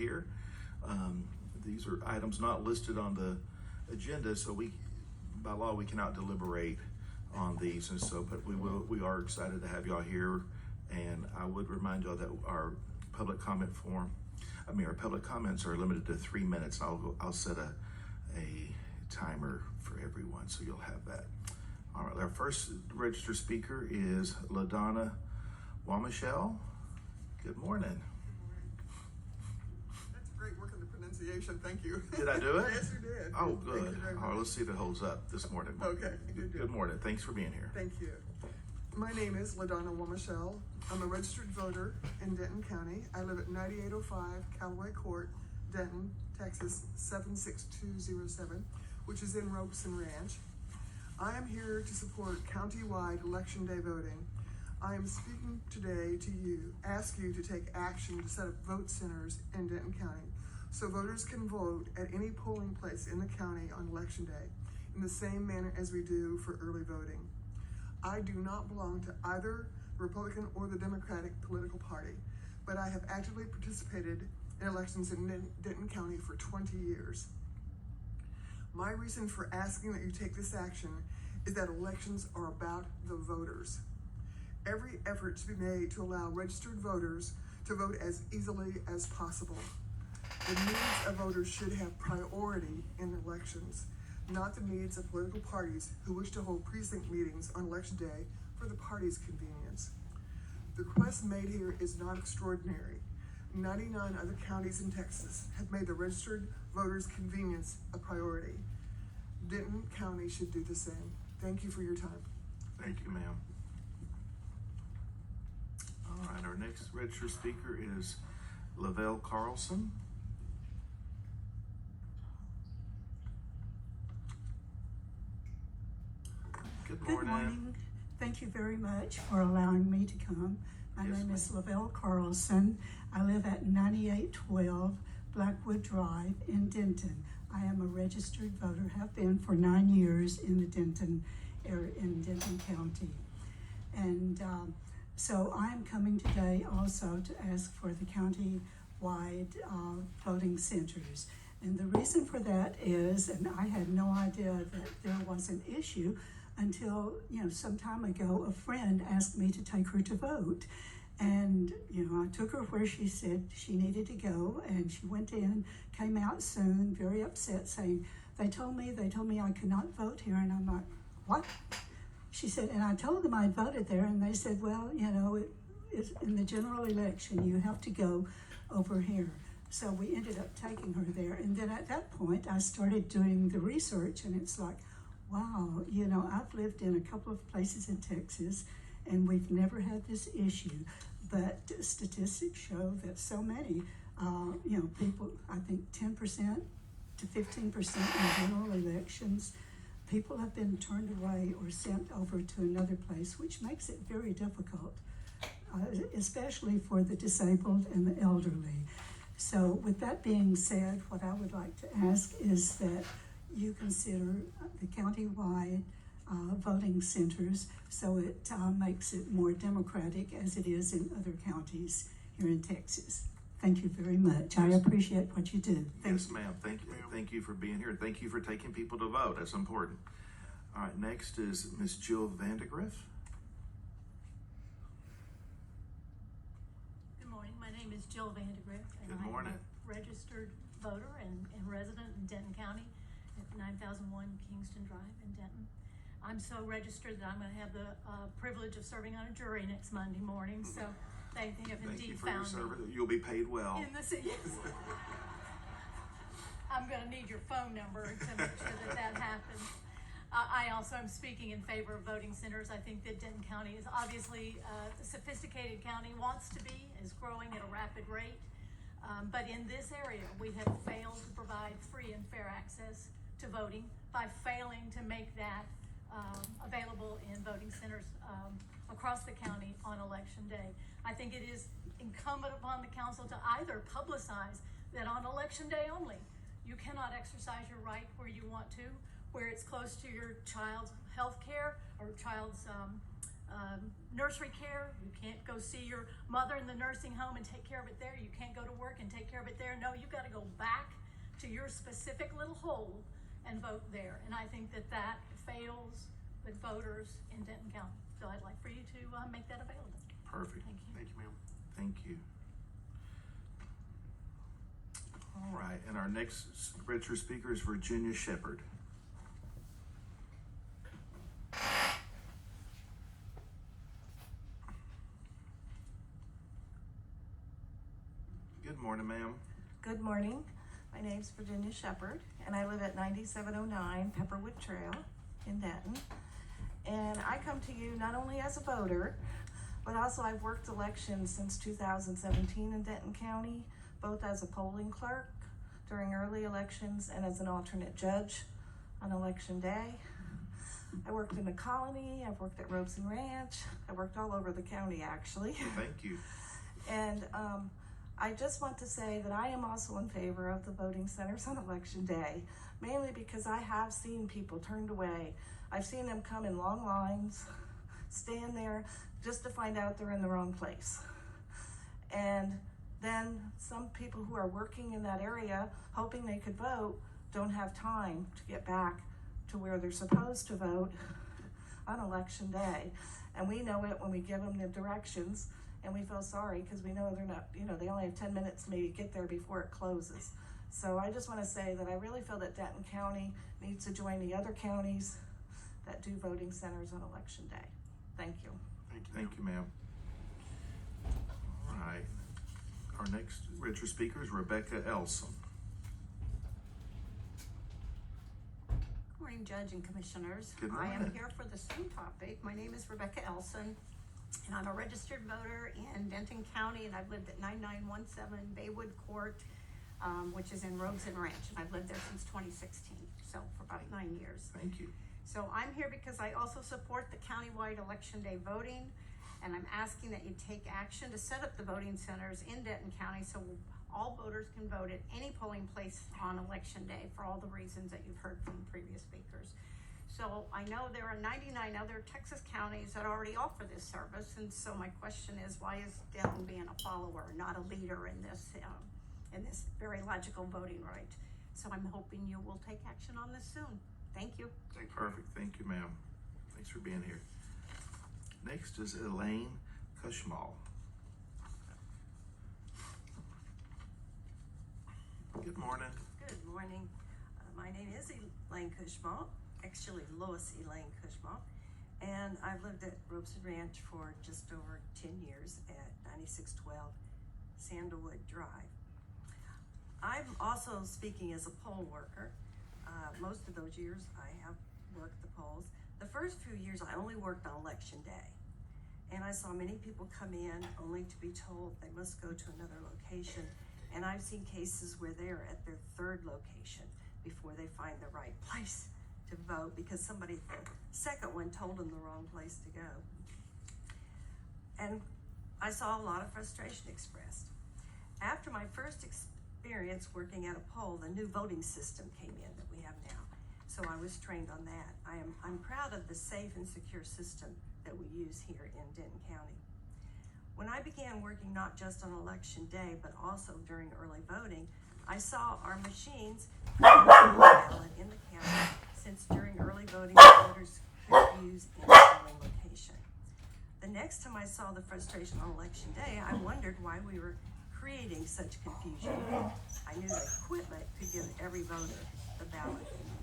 here. These are items not listed on the agenda, so by law, we cannot deliberate on these, and so, but we are excited to have y'all here. And I would remind y'all that our public comment our public comments are limited to 3 minutes. I'll set a timer for everyone, so you'll have that. All right, our first registered speaker is LaDonna Wamichelle. Good morning. That's great work on the pronunciation. Thank you. Did I do it? Yes, you did. Oh, good. Thank you very All much. right, let's see if it holds up this morning. Okay. Good morning. Thanks for being here. Thank you. My name is LaDonna Wamichelle. I'm a registered voter in Denton County. I live at 9805 Callaway Court, Denton, Texas 76207, which is in Robeson Ranch. I am here to support countywide election day voting. I am speaking today to ask you to take action to set up vote centers in Denton County so voters can vote at any polling place in the county on election day in the same manner as we do for early voting. I do not belong to either the Republican or the Democratic political party, but I have actively participated in elections in Denton County for 20 years. My reason for asking that you take this action is that elections are about the voters. Every effort to be made to allow registered voters to vote as easily as possible. The needs of voters should have priority in elections, not the needs of political parties who wish to hold precinct meetings on election day for the party's convenience. The request made here is not extraordinary. 99 other counties in Texas have made the registered voters' convenience a priority. Denton County should do the same. Thank you for your time. Thank you, ma'am. All right, our next registered speaker is Lavelle Carlson. Good morning. Good morning. Thank you very much for allowing me to come. My name is Lavelle Carlson. I live at 9812 Blackwood Drive in Denton. I am a registered voter, have been for 9 years in the Denton area, in Denton County. And so I'm coming today also to ask for the county-wide voting centers. And the reason for that is, and I had no idea that there was an issue until, some time ago, a friend asked me to take her to vote. And, I took her where she said she needed to go, and she went in, came out soon, very upset, saying, they told me I could not vote here. And I'm like, what? She said, and I told them I voted there, and they said, well, it's in the general election, you have to go over here. So we ended up taking her there. And then at that point, I started doing the research, and it's like, wow, I've lived in a couple of places in Texas, and we've never had this issue. But statistics show that so many, people, I think 10% to 15% in general elections, people have been turned away or sent over to another place, which makes it very difficult, especially for the disabled and the elderly. So with that being said, what I would like to ask is that you consider the county-wide voting centers so it makes it more democratic as it is in other counties here in Texas. Thank you very much. I appreciate what you do. Yes, ma'am. Thank you. Thank you for being here. Thank you for taking people to vote. That's important. All right, next is Ms. Jill Vandegrift. Good morning. My name is Jill Vandegrift, and Good morning. I'm a registered voter and resident in Denton County at 9001 Kingston Drive in Denton. I'm so registered that I'm going to have the privilege of serving on a jury next Monday morning, so they have Thank you indeed for your found service. me. You'll be paid well. In the city. Yes. I'm going to need your phone number to make sure that happens. I also am speaking in favor of voting centers. I think that Denton County is obviously a sophisticated county, wants to be, is growing at a rapid rate. But in this area, we have failed to provide free and fair access to voting by failing to make that available in voting centers across the county on election day. I think it is incumbent upon the council to either publicize that on election day only, you cannot exercise your right where you want to, where it's close to your child's health care or child's nursery care. You can't go see your mother in the nursing home and take care of it there. You can't go to work and take care of it there. No, you've got to go back to your specific little hole and vote there. And I think that that fails with voters in Denton County. So I'd like for you to make that available. Perfect. Thank you. Thank you, ma'am. Thank you. All right, and our next registered speaker is Virginia Shepherd. Good morning, ma'am. Good morning. My name's Virginia Shepherd, and I live at 9709 Pepperwood Trail in Denton. And I come to you not only as a voter, but also I've worked elections since 2017 in Denton County, both as a polling clerk during early elections and as an alternate judge on election day. I worked in the colony, I've worked at Robeson Ranch, I worked all over the county actually. Thank you. And I just want to say that I am also in favor of the voting centers on election day, mainly because I have seen people turned away. I've seen them come in long lines, stand there just to find out they're in the wrong place. And then some people who are working in that area, hoping they could vote, don't have time to get back to where they're supposed to vote on election day. And we know it when we give them the directions, and we feel sorry because we know they're not, they only have 10 minutes to maybe get there before it closes. So I just want to say that I really feel that Denton County needs to join the other counties that do voting centers on election day. Thank you. Thank you, ma'am. All right. Our next registered speaker is Rebecca Elson. Good morning, Judge and Commissioners. Good I am morning. here for the same topic. My name is Rebecca Elson, and I'm a registered voter in Denton County, and I've lived at 9917 Baywood Court, which is in Robeson Ranch, and I've lived there since 2016, so for about 9 years. Thank you. So I'm here because I also support the countywide election day voting, and I'm asking that you take action to set up the voting centers in Denton County so all voters can vote at any polling place on election day for all the reasons that you've heard from the previous speakers. So I know there are 99 other Texas counties that already offer this service, and so my question is, why is Denton being a follower, not a leader in this very logical voting right? So I'm hoping you will take action on this soon. Thank you. Perfect. Thank you, ma'am. Thanks for being here. Next is Elaine Kushmal. Good morning. Good morning. My name is Elaine Kushmal, actually Lois Elaine Kushmal, and I've lived at Robeson Ranch for just over 10 years at 9612 Sandalwood Drive. I'm also speaking as a poll worker. Most of those years I have worked the polls. The first few years I only worked on election day, and I saw many people come in only to be told they must go to another location. And I've seen cases where they're at their third location before they find the right place to vote because somebody at the second one told them the wrong place to go. And I saw a lot of frustration expressed. After my first experience working at a poll, the new voting system came in that we have now. So I was trained on that. I'm proud of the safe and secure system that we use here in Denton County. When I began working not just on election day, but also during early voting, I saw our machines ballot in the county, since during early voting, voters could use any polling location. The next time I saw the frustration on election day, I wondered why we were creating such confusion. I knew that equipment could give every voter the ballot they needed.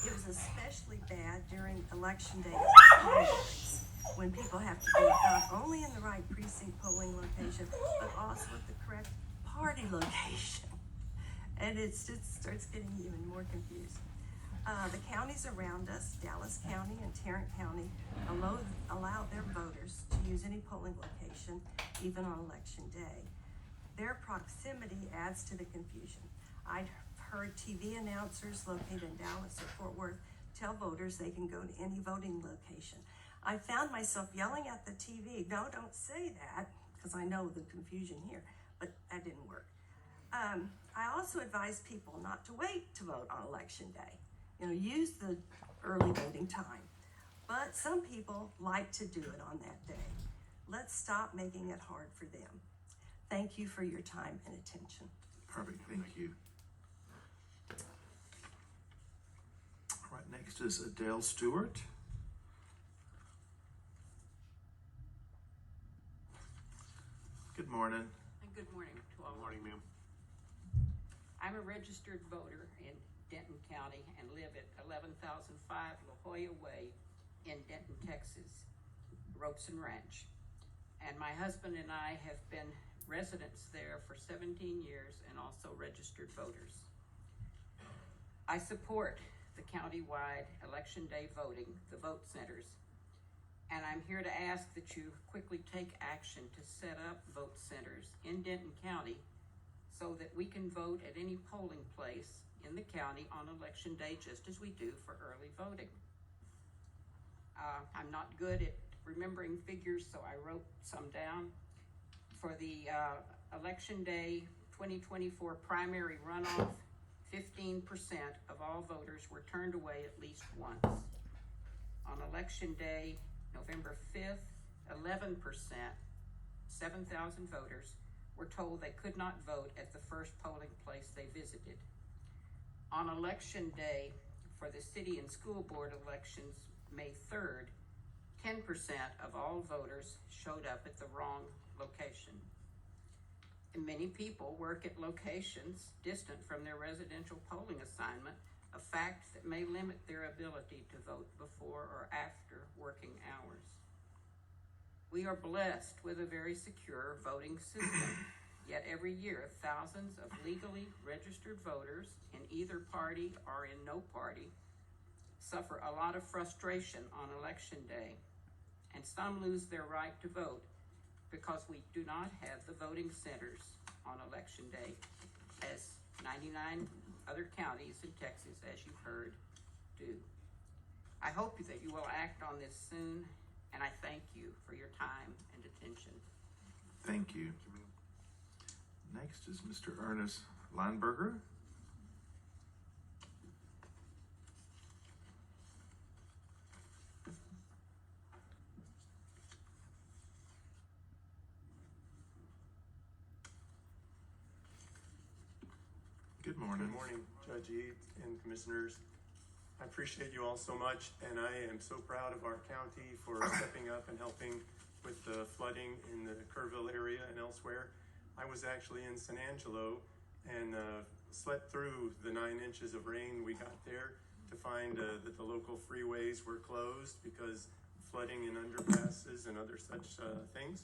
It was especially bad during election day primaries, when people have to be not only in the right precinct polling location, but also at the correct party location. And it starts getting even more confused. The counties around us, Dallas County and Tarrant County, allow their voters to use any polling location, even on election day. Their proximity adds to the confusion. I've heard TV announcers located in Dallas or Fort Worth tell voters they can go to any voting location. I found myself yelling at the TV, no, don't say that, because I know the confusion here, but that didn't work. I also advise people not to wait to vote on election day. Use the early voting time. But some people like to do it on that day. Let's stop making it hard for them. Thank you for your time and attention. Perfect, thank you. All right, next is Adele Stewart. Good morning. And good morning to all. Good morning, ma'am. I'm a registered voter in Denton County and live at 11,005 La Jolla Way in Denton, Texas, Robeson Ranch. And my husband and I have been residents there for 17 years and also registered voters. I support the countywide election day voting, the vote centers, and I'm here to ask that you quickly take action to set up vote centers in Denton County so that we can vote at any polling place in the county on election day, just as we do for early voting. I'm not good at remembering figures, so I wrote some down. For the election day 2024 primary runoff, 15% of all voters were turned away at least once. On election day, November 5th, 11%, 7,000 voters, were told they could not vote at the first polling place they visited. On election day for the city and school board elections, May 3rd, 10% of all voters showed up at the wrong location. And many people work at locations distant from their residential polling assignment, a fact that may limit their ability to vote before or after working hours. We are blessed with a very secure voting system, yet every year thousands of legally registered voters in either party or in no party suffer a lot of frustration on election day, and some lose their right to vote because we do not have the voting centers on election day, as 99 other counties in Texas, as you've heard, do. I hope that you will act on this soon, and I thank you for your time and attention. Thank you. Next is Mr. Ernest Lineberger. Good morning. Good morning, Judge Eads and Commissioners. I appreciate you all so much, and I am so proud of our county for stepping up and helping with the flooding in the Kerrville area and elsewhere. I was actually in San Angelo and slept through the 9 inches of rain we got there to find that the local freeways were closed because flooding in underpasses and other such things.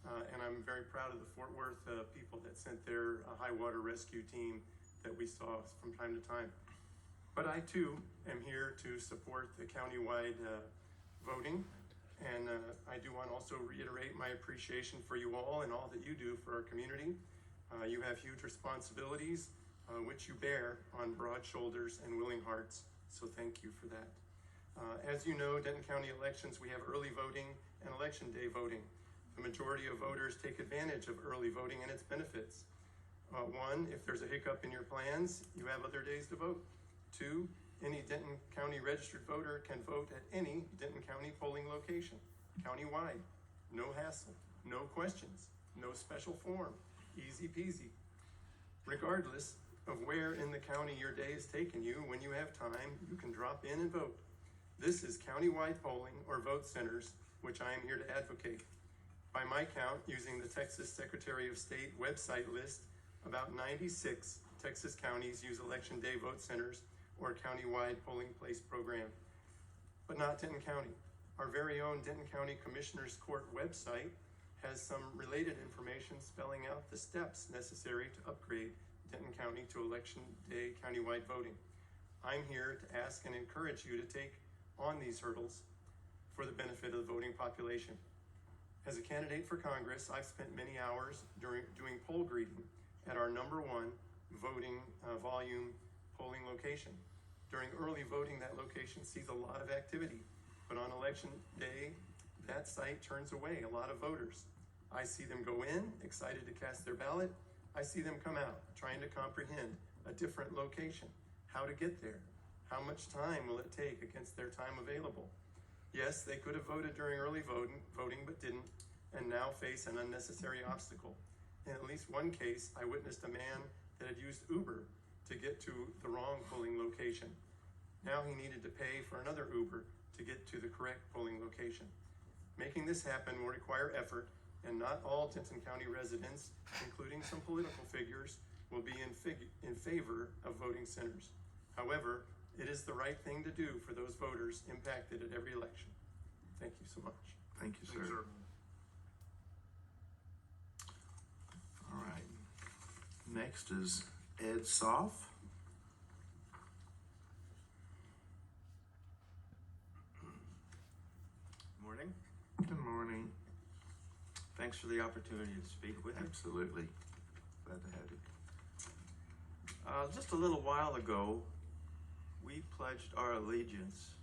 And I'm very proud of the Fort Worth people that sent their high water rescue team that we saw from time to time. But I too am here to support the countywide voting, and I do want to also reiterate my appreciation for you all and all that you do for our community. You have huge responsibilities, which you bear on broad shoulders and willing hearts, so thank you for that. As you know, Denton County elections, we have early voting and election day voting. The majority of voters take advantage of early voting and its benefits. 1, if there's a hiccup in your plans, you have other days to vote. 2, any Denton County registered voter can vote at any Denton County polling location, countywide. No hassle, no questions, no special form, easy peasy. Regardless of where in the county your day is taking you, when you have time, you can drop in and vote. This is countywide polling or vote centers, which I am here to advocate. By my count, using the Texas Secretary of State website list, about 96 Texas counties use election day vote centers or countywide polling place program, but not Denton County. Our very own Denton County Commissioner's Court website has some related information spelling out the steps necessary to upgrade Denton County to election day countywide voting. I'm here to ask and encourage you to take on these hurdles for the benefit of the voting population. As a candidate for Congress, I've spent many hours doing poll greeting at our #1 voting volume polling location. During early voting, that location sees a lot of activity, but on election day, that site turns away a lot of voters. I see them go in, excited to cast their ballot. I see them come out, trying to comprehend a different location, how to get there, how much time will it take against their time available. Yes, they could have voted during early voting, but didn't, and now face an unnecessary obstacle. In at least one case, I witnessed a man that had used Uber to get to the wrong polling location. Now he needed to pay for another Uber to get to the correct polling location. Making this happen will require effort, and not all Denton County residents, including some political figures, will be in favor of voting centers. However, it is the right thing to do for those voters impacted at every election. Thank you so much. Thank you, sir. All right. Next is Ed Soff. Morning. Good morning. Thanks for the opportunity to speak with you. Absolutely. Glad to have you. Just a little while ago, we pledged our allegiance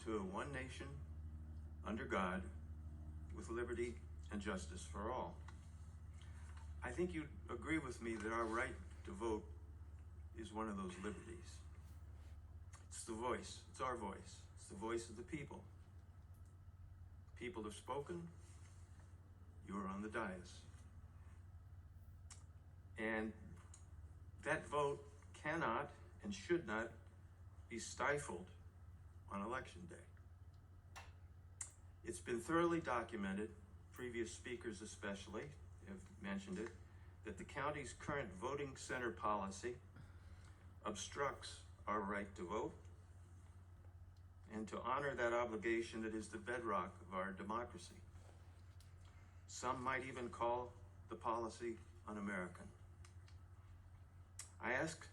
to one nation, under God, with liberty and justice for all. I think you'd agree with me that our right to vote is one of those liberties. It's the voice. It's our voice. It's the voice of the people. People have spoken. You are on the dais. And that vote cannot and should not be stifled on election day. It's been thoroughly documented, previous speakers especially have mentioned it, that the county's current voting center policy obstructs our right to vote and to honor that obligation that is the bedrock of our democracy. Some might even call the policy un-American. I ask,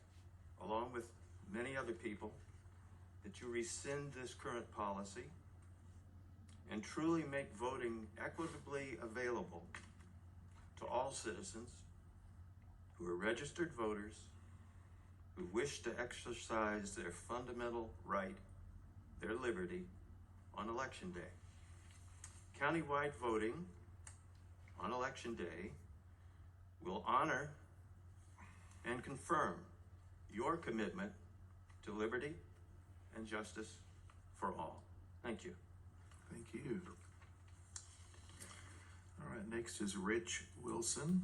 along with many other people, that you rescind this current policy and truly make voting equitably available to all citizens who are registered voters, who wish to exercise their fundamental right, their liberty, on Election Day. Countywide voting on Election Day will honor and confirm your commitment to liberty and justice for all. Thank you. Thank you. All right, next is Rich Wilson.